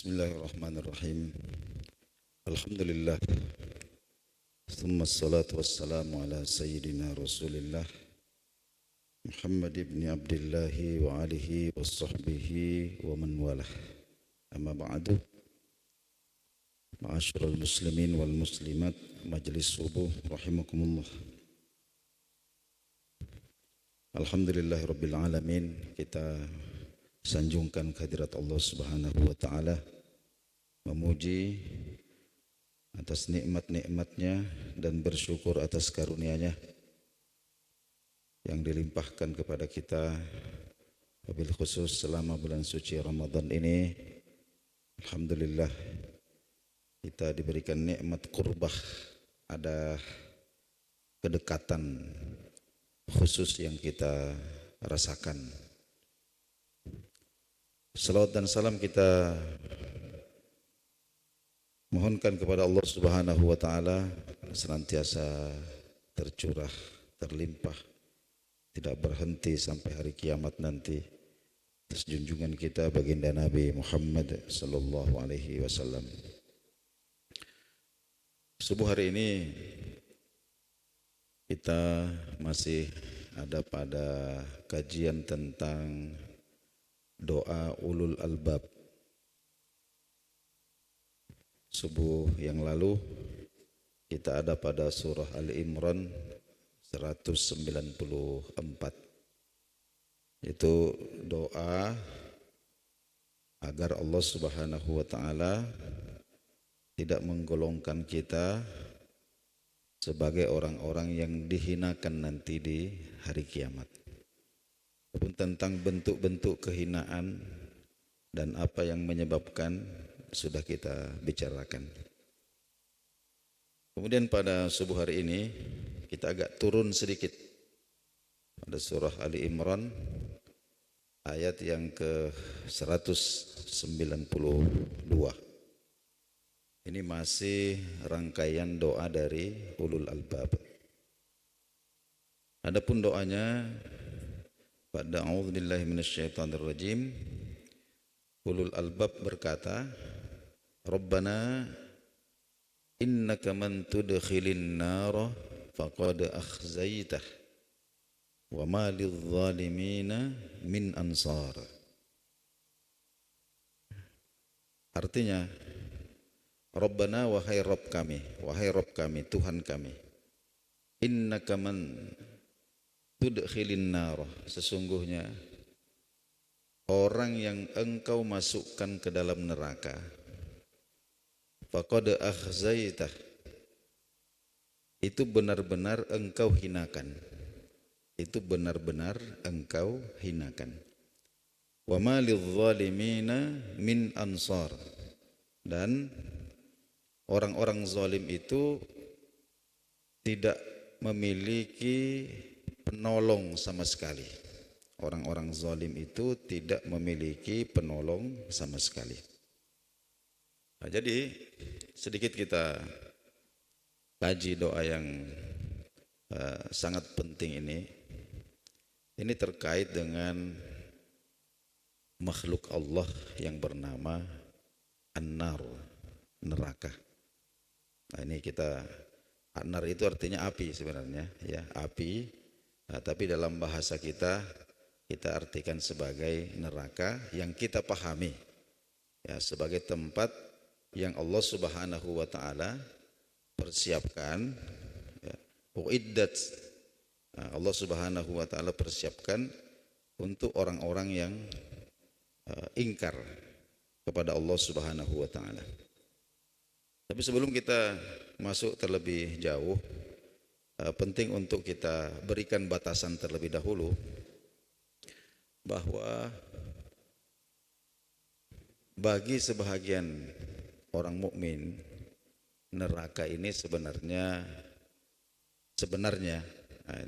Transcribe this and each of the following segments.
Bismillahirrahmanirrahim. Alhamdulillah. Thumma salatu wassalamu ala sayyidina Rasulillah Muhammad ibn Abdullah wa alihi wa sahbihi wa man walah. Amma ba'du. Ma'asyiral muslimin wal muslimat, majlis subuh rahimakumullah. Alhamdulillahirabbil alamin. Kita sanjungkan kehadirat Allah Subhanahu wa taala, memuji atas nikmat-nikmatnya dan bersyukur atas karunia-Nya yang dilimpahkan kepada kita, wabil khusus selama bulan suci Ramadan ini. Alhamdulillah kita diberikan nikmat qurbah, ada kedekatan khusus yang kita rasakan. Salawat dan salam kita mohonkan kepada Allah Subhanahu wa taala senantiasa tercurah, terlimpah, tidak berhenti sampai hari kiamat nanti atas junjungan kita baginda Nabi Muhammad sallallahu alaihi wasallam. Subuh hari ini kita masih ada pada kajian tentang doa ulul albab. Subuh yang lalu kita ada pada surah Ali Imran 194. Itu doa agar Allah Subhanahu wa taala tidak menggolongkan kita sebagai orang-orang yang dihinakan nanti di hari kiamat. Pun tentang bentuk-bentuk kehinaan dan apa yang menyebabkan sudah kita bicarakan. Kemudian pada subuh hari ini kita agak turun sedikit pada surah Ali Imran ayat yang ke 192. Ini masih rangkaian doa dari ulul albab. Adapun doanya, pada a'udzubillahi minasyaitonirrajim, ulul albab berkata, Rabbana innaka man tudkhilin nara faqad akhzaitah wa ma lidh-dhalimina min ansar. Artinya, Rabbana, wahai Rabb kami, Tuhan kami, innaka man tudkhilin nara, sesungguhnya orang yang engkau masukkan ke dalam neraka, faqad akhzaitah, itu benar-benar engkau hinakan, wa ma lidh-dhalimina min ansar, dan orang-orang zalim itu tidak memiliki penolong sama sekali. Orang-orang zalim itu tidak memiliki penolong sama sekali. Nah, jadi sedikit kita kaji doa yang sangat penting ini. Ini terkait dengan makhluk Allah yang bernama An-Nar, neraka. Nah, ini kita, An-Nar itu artinya api sebenarnya, ya, api. Nah, tapi dalam bahasa kita artikan sebagai neraka yang kita pahami, ya, sebagai tempat yang Allah Subhanahu wa taala persiapkan, ya, uiddat. Nah, Allah Subhanahu wa taala persiapkan untuk orang-orang yang ingkar kepada Allah Subhanahu wa taala. Tapi sebelum kita masuk terlebih jauh, penting untuk kita berikan batasan terlebih dahulu bahwa bagi sebahagian orang mukmin, neraka ini sebenarnya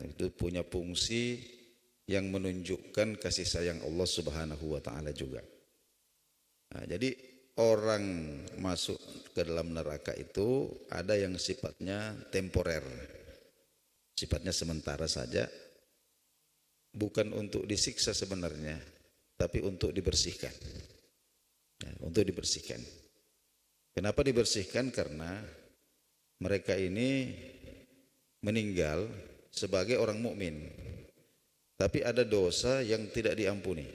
itu punya fungsi yang menunjukkan kasih sayang Allah Subhanahu wa taala juga. Nah, jadi orang masuk ke dalam neraka itu ada yang sifatnya temporer, sifatnya sementara saja, bukan untuk disiksa sebenarnya, tapi untuk dibersihkan. ya, untuk dibersihkan. Kenapa dibersihkan? Karena mereka ini meninggal sebagai orang mukmin, tapi ada dosa yang tidak diampuni.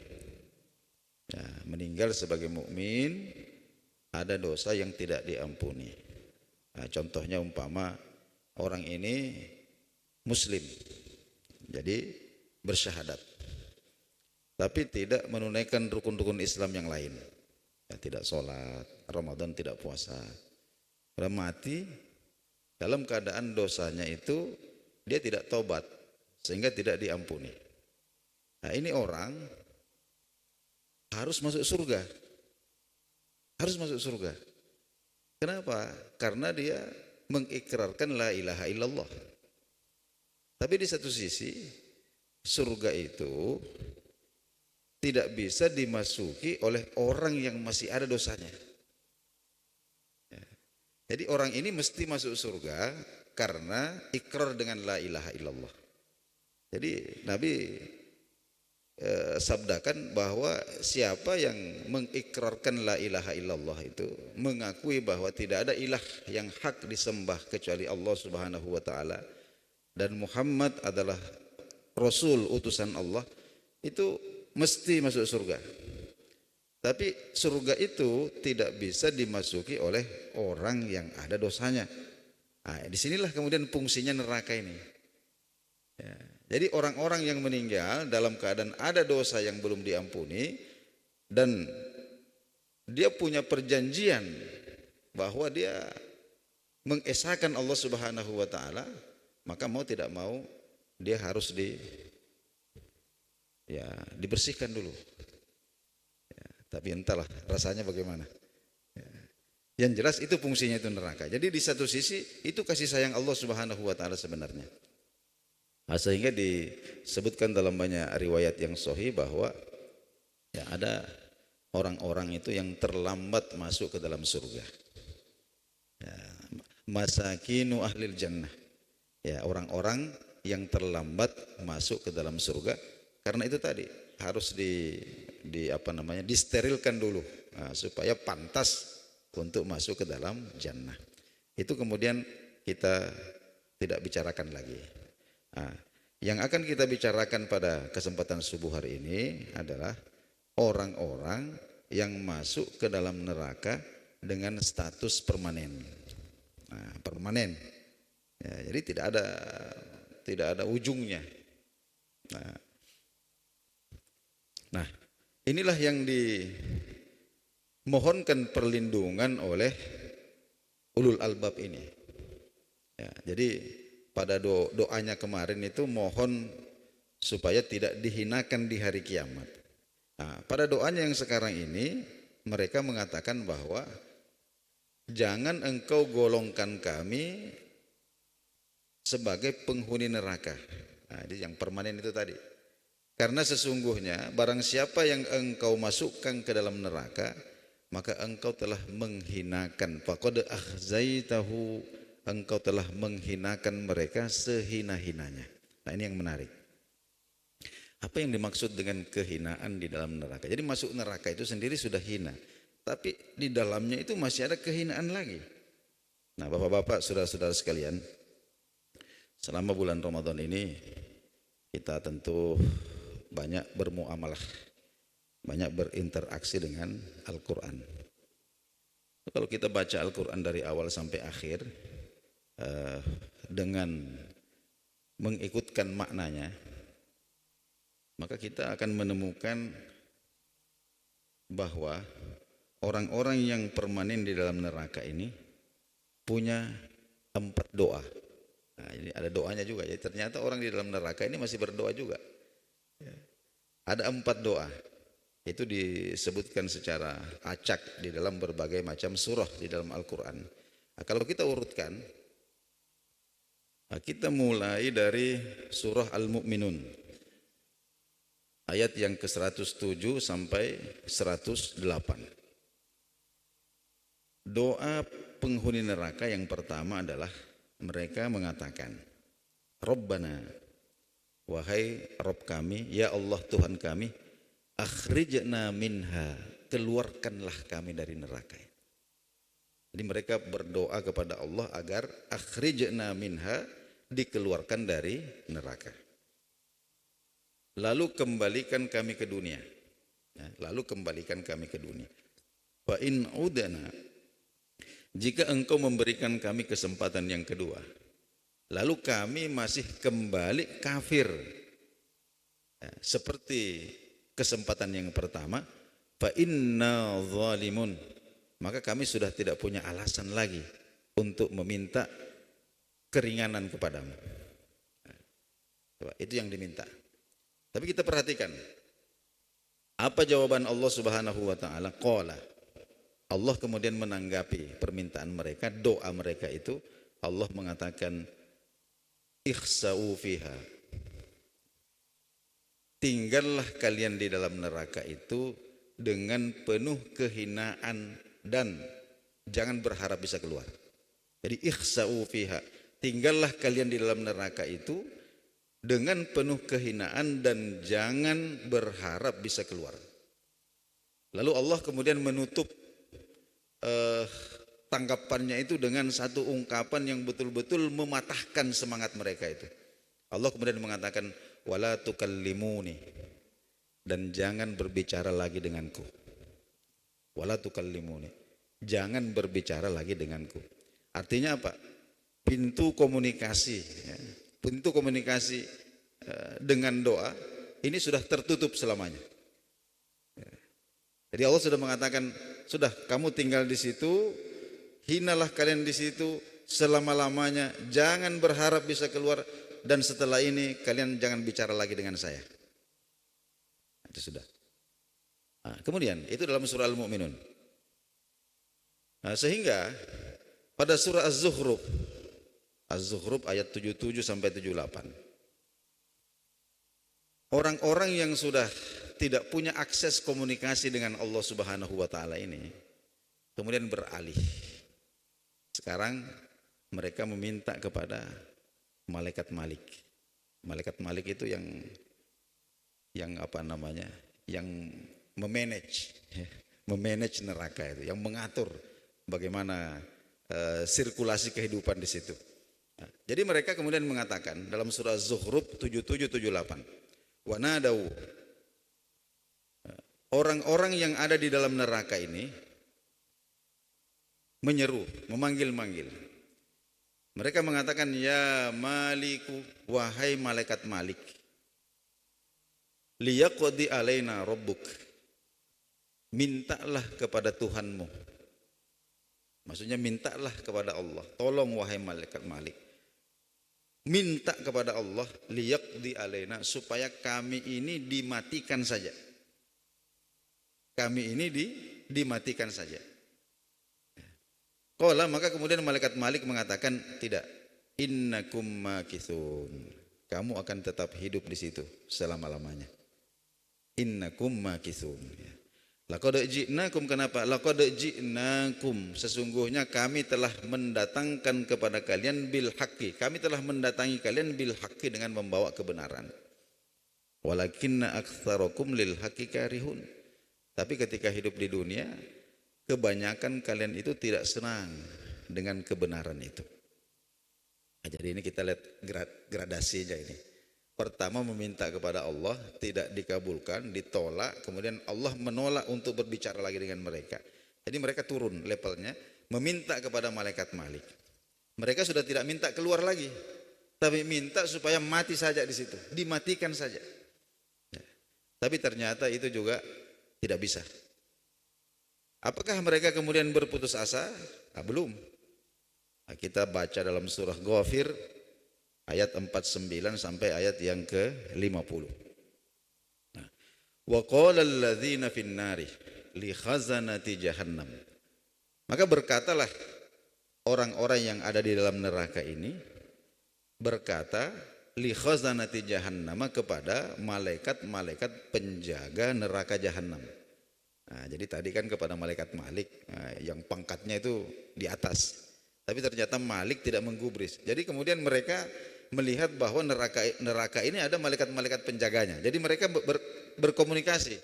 Ya, meninggal sebagai mukmin, ada dosa yang tidak diampuni. Nah, contohnya umpama orang ini muslim, jadi bersyahadat, tapi tidak menunaikan rukun-rukun Islam yang lain. Ya, tidak sholat, Ramadan tidak puasa. Orang mati dalam keadaan dosanya itu dia tidak tobat sehingga tidak diampuni. Nah, ini orang harus masuk surga. Harus masuk surga. Kenapa? Karena dia mengikrarkan la ilaha illallah. Tapi di satu sisi surga itu tidak bisa dimasuki oleh orang yang masih ada dosanya. Ya. Jadi orang ini mesti masuk surga karena ikrar dengan la ilaha illallah. Jadi Nabi sabdakan bahwa siapa yang mengikrarkan la ilaha illallah itu mengakui bahwa tidak ada ilah yang hak disembah kecuali Allah Subhanahu wa taala dan Muhammad adalah rasul utusan Allah, itu mesti masuk surga. Tapi surga itu tidak bisa dimasuki oleh orang yang ada dosanya. Nah, disinilah kemudian fungsinya neraka ini. Ya. Jadi orang-orang yang meninggal dalam keadaan ada dosa yang belum diampuni dan dia punya perjanjian bahwa dia mengesahkan Allah Subhanahu wa taala, maka mau tidak mau dia harus dibersihkan dulu. Ya, tapi entahlah rasanya bagaimana. Ya. Yang jelas itu fungsinya itu neraka. Jadi di satu sisi itu kasih sayang Allah Subhanahu wa taala sebenarnya. Nah, sehingga disebutkan dalam banyak riwayat yang sahih bahwa ya ada orang-orang itu yang terlambat masuk ke dalam surga. Ya, masakinu ahlil jannah. Ya, orang-orang yang terlambat masuk ke dalam surga karena itu tadi harus disterilkan dulu, nah, supaya pantas untuk masuk ke dalam jannah. Itu kemudian kita tidak bicarakan lagi. Nah, yang akan kita bicarakan pada kesempatan subuh hari ini adalah orang-orang yang masuk ke dalam neraka dengan status permanen. Nah, permanen. Ya, jadi tidak ada ujungnya. Nah, inilah yang dimohonkan perlindungan oleh ulul albab ini. Ya, jadi pada doanya kemarin itu mohon supaya tidak dihinakan di hari kiamat. Nah, pada doanya yang sekarang ini mereka mengatakan bahwa jangan engkau golongkan kami sebagai penghuni neraka. Nah, jadi yang permanen itu tadi. Karena sesungguhnya barang siapa yang engkau masukkan ke dalam neraka, maka engkau telah menghinakan. Faqad akhzaitahu, engkau telah menghinakan mereka sehina-hinanya. Nah, ini yang menarik. Apa yang dimaksud dengan kehinaan di dalam neraka? Jadi masuk neraka itu sendiri sudah hina, tapi di dalamnya itu masih ada kehinaan lagi. Nah, bapak-bapak, saudara-saudara sekalian, selama bulan Ramadan ini kita tentu banyak bermuamalah, banyak berinteraksi dengan Al-Quran. Kalau kita baca Al-Quran dari awal sampai akhir dengan mengikutkan maknanya, maka kita akan menemukan bahwa orang-orang yang permanen di dalam neraka ini punya 4 doa. Nah, ini ada doanya juga. Jadi ternyata orang di dalam neraka ini masih berdoa juga. Ada 4 doa. Itu disebutkan secara acak di dalam berbagai macam surah di dalam Al-Quran. Nah, kalau kita urutkan, kita mulai dari surah Al-Mu'minun, ayat yang ke-107 sampai 108. Doa penghuni neraka yang pertama adalah mereka mengatakan, Rabbana, wahai Rabb kami, ya Allah Tuhan kami, akhrijna minha, keluarkanlah kami dari neraka. Jadi mereka berdoa kepada Allah agar akhrijna minha, dikeluarkan dari neraka. Lalu kembalikan kami ke dunia. Lalu kembalikan kami ke dunia. Fa in udana, jika engkau memberikan kami kesempatan yang kedua, lalu kami masih kembali kafir seperti kesempatan yang pertama, fa inna zalimun, maka kami sudah tidak punya alasan lagi untuk meminta keringanan kepadamu. Itu yang diminta. Tapi kita perhatikan apa jawaban Allah Subhanahu wa taala. Qala, Allah kemudian menanggapi permintaan mereka, doa mereka itu. Allah mengatakan, ikhsa'u fiha, tinggallah kalian di dalam neraka itu dengan penuh kehinaan dan jangan berharap bisa keluar. Jadi ikhsa'u fiha, tinggallah kalian di dalam neraka itu dengan penuh kehinaan dan jangan berharap bisa keluar. Lalu Allah kemudian menutup tanggapannya itu dengan satu ungkapan yang betul-betul mematahkan semangat mereka itu. Allah kemudian mengatakan, wala tukallimuni, dan jangan berbicara lagi denganku. Wala tukallimuni, jangan berbicara lagi denganku. Artinya apa? Pintu komunikasi, pintu komunikasi dengan doa ini sudah tertutup selamanya. Jadi Allah sudah mengatakan, sudah kamu tinggal di situ, hinalah kalian di situ selama-lamanya, jangan berharap bisa keluar, dan setelah ini kalian jangan bicara lagi dengan saya. Itu sudah. Kemudian itu dalam surah Al-Mu'minun. Sehingga pada surah Az-Zukhruf ayat 77 sampai 78, orang-orang yang sudah tidak punya akses komunikasi dengan Allah Subhanahu wa taala ini kemudian beralih. Sekarang mereka meminta kepada malaikat Malik. Malaikat Malik itu yang apa namanya? Yang memanage neraka itu, yang mengatur bagaimana sirkulasi kehidupan di situ. Jadi mereka kemudian mengatakan dalam surah Az-Zukhruf 77-78, wa nadau, orang-orang yang ada di dalam neraka ini menyeru, memanggil-manggil. Mereka mengatakan, ya Maliku, wahai malaikat Malik, liyaqdi alaina rabbuk, mintalah kepada Tuhanmu. Maksudnya mintalah kepada Allah, tolong wahai malaikat Malik, minta kepada Allah, liyaqdi alaina, supaya kami ini dimatikan saja. Kami ini dimatikan saja. Qala, maka kemudian malaikat Malik mengatakan, tidak, innakum makithun, kamu akan tetap hidup di situ selama-lamanya. Innakum makithun. Laqad ji'nakum, kenapa? Laqad ji'nakum, sesungguhnya kami telah mendatangkan kepada kalian bil haqqi, kami telah mendatangi kalian bil haqqi, dengan membawa kebenaran. Walakinna aktsarakum lil haqqi karihun, tapi ketika hidup di dunia kebanyakan kalian itu tidak senang dengan kebenaran itu. Jadi ini kita lihat gradasinya ini. Pertama meminta kepada Allah, tidak dikabulkan, ditolak, kemudian Allah menolak untuk berbicara lagi dengan mereka. Jadi mereka turun levelnya, meminta kepada malaikat Malik. Mereka sudah tidak minta keluar lagi, tapi minta supaya mati saja di situ, dimatikan saja. Tapi ternyata itu juga tidak bisa. Apakah mereka kemudian berputus asa? Belum. Kita baca dalam surah Ghafir ayat 49 sampai ayat yang ke-50. Wa qala alladzina fin nari li khazanati jahannam. Maka berkatalah orang-orang yang ada di dalam neraka ini, berkata li khazanati jahannam, kepada malaikat-malaikat penjaga neraka jahanam. Jadi tadi kan kepada malaikat Malik, yang pangkatnya itu di atas. Tapi ternyata Malik tidak menggubris. Jadi kemudian mereka melihat bahwa neraka ini ada malaikat-malaikat penjaganya. Jadi mereka berkomunikasi.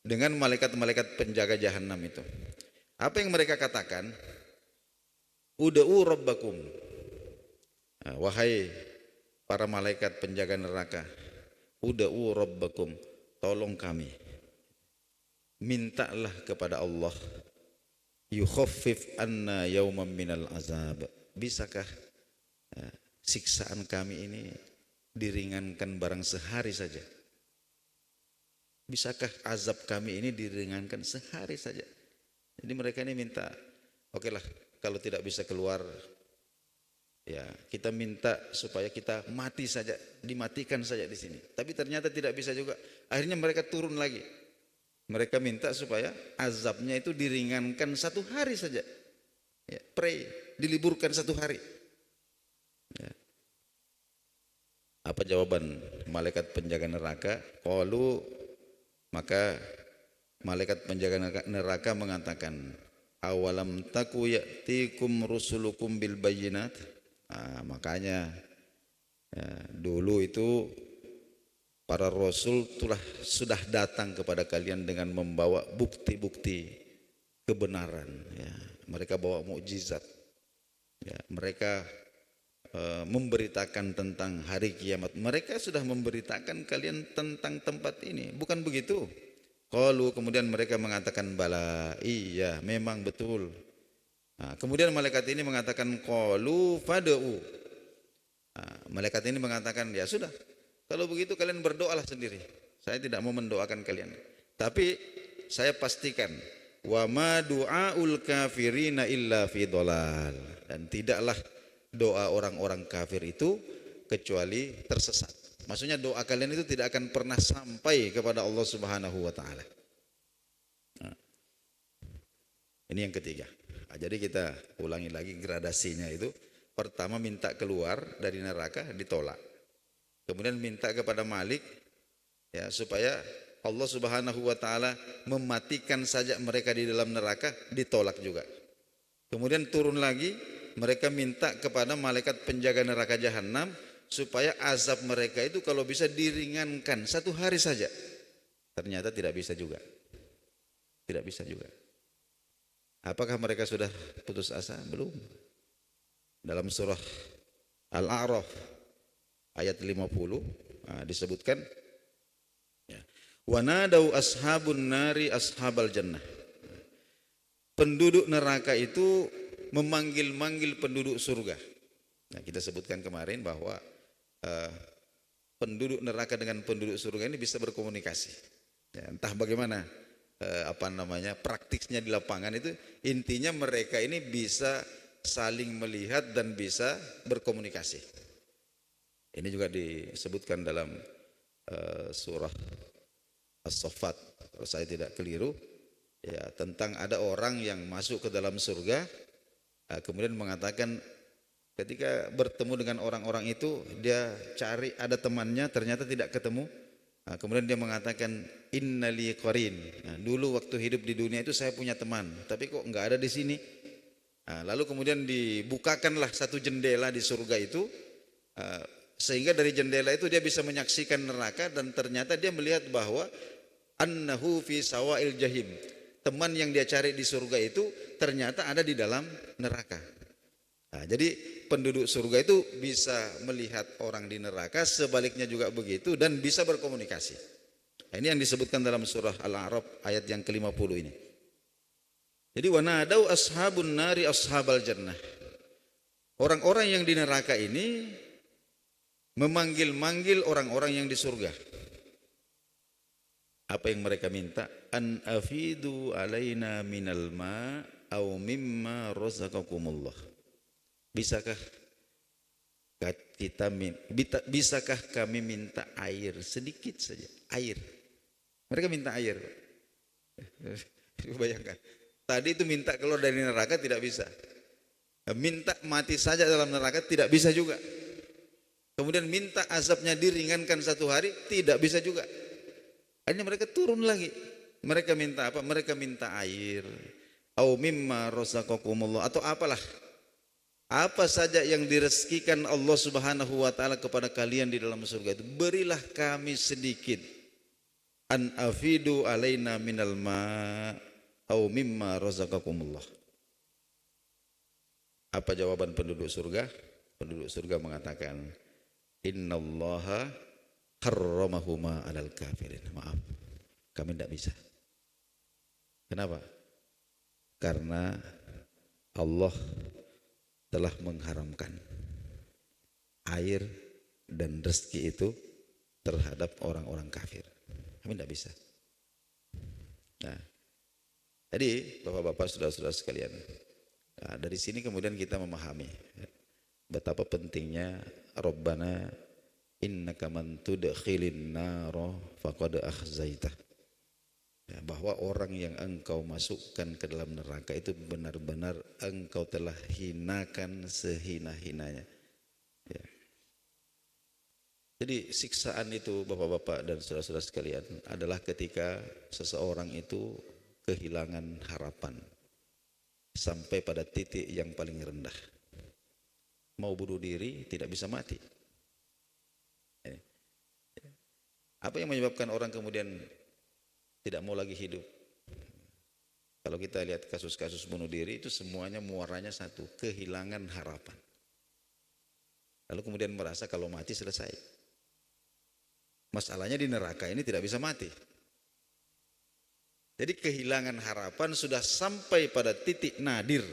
dengan malaikat-malaikat penjaga jahanam itu. Apa yang mereka katakan? Ud'u rabbakum. Wahai para malaikat penjaga neraka, ud'u rabbakum, tolong kami. Mintalah kepada Allah, yukhaffif anna yawman minal azab. Bisakah siksaan kami ini diringankan barang sehari saja? Bisakah azab kami ini diringankan sehari saja? Jadi mereka ini minta, oke lah, kalau tidak bisa keluar, ya kita minta supaya kita mati saja, dimatikan saja di sini. Tapi ternyata tidak bisa juga. Akhirnya mereka turun lagi. Mereka minta supaya azabnya itu diringankan 1 hari saja. Ya, pray, diliburkan 1 hari. Ya. Apa jawaban malaikat penjaga neraka? Qalu, maka malaikat penjaga neraka mengatakan, awalam taku ya'tikum rusulukum bil bayyinat. Makanya dulu itu para rasul sudah datang kepada kalian dengan membawa bukti-bukti kebenaran. Ya. Mereka bawa mukjizat. Ya. Mereka memberitakan tentang hari kiamat. Mereka sudah memberitakan kalian tentang tempat ini. Bukan begitu? Qalu, kemudian mereka mengatakan bala, iya memang betul. Kemudian malaikat ini mengatakan qalu fad'u. Malaikat ini mengatakan, ya sudah, kalau begitu kalian berdoalah sendiri. Saya tidak mau mendoakan kalian. Tapi saya pastikan, wa ma du'aul kafirina illa fi dhalal. Dan tidaklah doa orang-orang kafir itu kecuali tersesat. Maksudnya doa kalian itu tidak akan pernah sampai kepada Allah Subhanahu wa taala. Ini yang ketiga. Jadi kita ulangi lagi gradasinya itu. Pertama minta keluar dari neraka, ditolak. Kemudian minta kepada Malik ya supaya Allah Subhanahu wa taala mematikan saja mereka di dalam neraka, ditolak juga. Kemudian turun lagi, mereka minta kepada malaikat penjaga neraka jahanam supaya azab mereka itu kalau bisa diringankan 1 hari saja. Ternyata tidak bisa juga. Tidak bisa juga. Apakah mereka sudah putus asa? Belum. Dalam surah Al-A'raf ayat 50 disebutkan, ya, wa nadau ashabun nari ashabal jannah. Penduduk neraka itu memanggil-manggil penduduk surga. Nah, kita sebutkan kemarin bahwa penduduk neraka dengan penduduk surga ini bisa berkomunikasi. Ya, entah bagaimana praktiknya di lapangan itu, intinya mereka ini bisa saling melihat dan bisa berkomunikasi. Ini juga disebutkan dalam surah As-Saffat, kalau saya tidak keliru, ya, tentang ada orang yang masuk ke dalam surga, kemudian mengatakan ketika bertemu dengan orang-orang itu, dia cari ada temannya, ternyata tidak ketemu. Kemudian dia mengatakan innali qarin. Dulu waktu hidup di dunia itu saya punya teman, tapi kok enggak ada di sini. Lalu kemudian dibukakanlah satu jendela di surga itu, sehingga dari jendela itu dia bisa menyaksikan neraka, dan ternyata dia melihat bahwa annahu fi sawail jahim. Teman yang dia cari di surga itu ternyata ada di dalam neraka. Jadi penduduk surga itu bisa melihat orang di neraka, sebaliknya juga begitu, dan bisa berkomunikasi. Ini yang disebutkan dalam surah Al-A'raf ayat yang ke-50 ini. Jadi wa nadau ashabun nari ashabal jannah. Orang-orang yang di neraka ini memanggil-manggil orang-orang yang di surga. Apa yang mereka minta? An afidu alaina minal ma au mimma razaqakumullah. Bisakah kami minta air sedikit saja? Air. Mereka minta air. Bayangkan. Tadi itu minta keluar dari neraka tidak bisa. Minta mati saja dalam neraka tidak bisa juga. Kemudian minta azabnya diringankan 1 hari tidak bisa juga. Akhirnya mereka turun lagi. Mereka minta apa? Mereka minta air. Au mimma razaqakumullah, atau apalah. Apa saja yang direzekikan Allah Subhanahu wa taala kepada kalian di dalam surga itu, berilah kami sedikit. an afidu alaina minal ma au mimma razaqakumullah. Apa jawaban penduduk surga? Penduduk surga mengatakan, innallaha harramahuma alal kafirin. Maaf, kami tidak bisa. Kenapa? Karena Allah telah mengharamkan air dan rezeki itu terhadap orang-orang kafir. Kami tidak bisa. Nah, jadi bapak-bapak, saudara-saudara sekalian, nah, dari sini kemudian kita memahami betapa pentingnya Rabbana innaka man tudkhilin nara faqad akhzaitah. Ya, bahwa orang yang engkau masukkan ke dalam neraka itu benar-benar engkau telah hinakan sehina-hinanya. Ya. Jadi siksaan itu bapak-bapak dan saudara-saudara sekalian adalah ketika seseorang itu kehilangan harapan sampai pada titik yang paling rendah. Mau bunuh diri tidak bisa mati. Apa yang menyebabkan orang kemudian tidak mau lagi hidup? Kalau kita lihat kasus-kasus bunuh diri itu semuanya muaranya satu, kehilangan harapan. Lalu kemudian merasa kalau mati selesai. Masalahnya di neraka ini tidak bisa mati. Jadi kehilangan harapan sudah sampai pada titik nadir,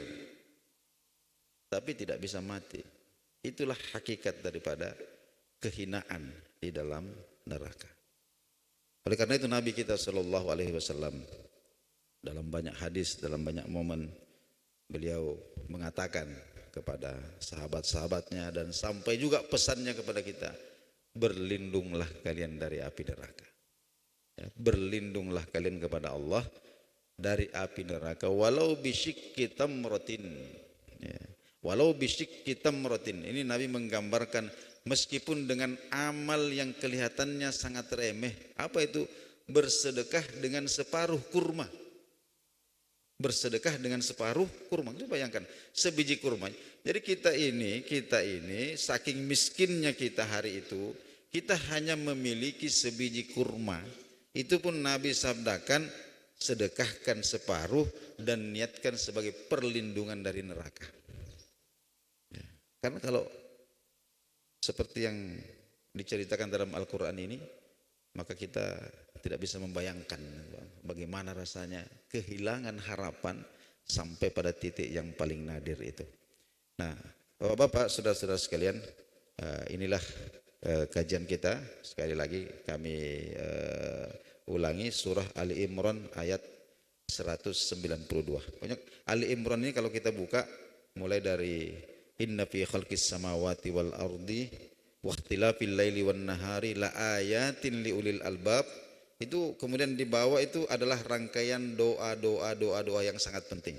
tapi tidak bisa mati. Itulah hakikat daripada kehinaan di dalam neraka. Oleh karena itu Nabi kita Shallallahu Alaihi Wasallam dalam banyak hadis, dalam banyak momen beliau mengatakan kepada sahabat-sahabatnya dan sampai juga pesannya kepada kita, berlindunglah kalian dari api neraka. Ya, berlindunglah kalian kepada Allah dari api neraka, walau bisyikki tamratin. Ya, walau bisyikki tamratin. Ini Nabi menggambarkan meskipun dengan amal yang kelihatannya sangat remeh. Apa itu? Bersedekah dengan separuh kurma. Bersedekah dengan separuh kurma. Itu bayangkan, sebiji kurma. Jadi kita ini saking miskinnya kita hari itu, kita hanya memiliki sebiji kurma. Itu pun Nabi sabdakan, sedekahkan separuh dan niatkan sebagai perlindungan dari neraka. Ya. Karena kalau seperti yang diceritakan dalam Al-Quran ini, maka kita tidak bisa membayangkan bagaimana rasanya kehilangan harapan sampai pada titik yang paling nadir itu. Nah, Bapak-bapak, saudara-saudara sekalian, inilah kajian kita. Sekali lagi kami ulangi surah Ali Imran ayat 192. Banyak Ali Imran ini kalau kita buka mulai dari inna fi khalqis samawati wal ardi wa ikhtilafil laili wan nahari la ayatin liulil albab. Itu kemudian di bawah itu adalah rangkaian doa yang sangat penting.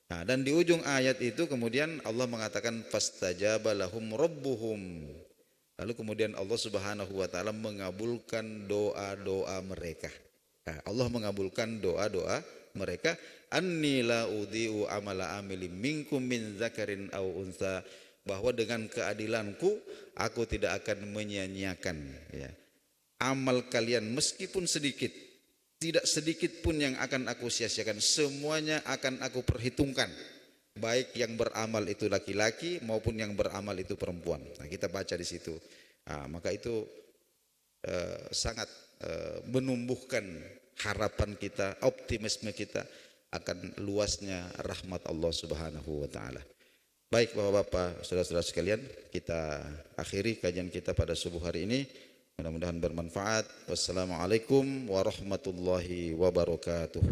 Nah, dan di ujung ayat itu kemudian Allah mengatakan fastajaba lahum rabbuhum. Lalu kemudian Allah Subhanahu wa taala mengabulkan doa-doa mereka. Nah, Allah mengabulkan doa-doa mereka, anni la udhi'u amala amilin minkum min zakarin aw unsa, bahwa dengan keadilanku aku tidak akan menyia-nyiakan ya, amal kalian meskipun sedikit, tidak sedikit pun yang akan aku sia-siakan, semuanya akan aku perhitungkan, baik yang beramal itu laki-laki maupun yang beramal itu perempuan. Nah, kita baca di situ. Nah, maka itu sangat menumbuhkan harapan kita, optimisme kita akan luasnya rahmat Allah Subhanahu wa taala. Baik Bapak-bapak, saudara-saudara sekalian, kita akhiri kajian kita pada subuh hari ini. Mudah-mudahan bermanfaat. Wassalamualaikum warahmatullahi wabarakatuh.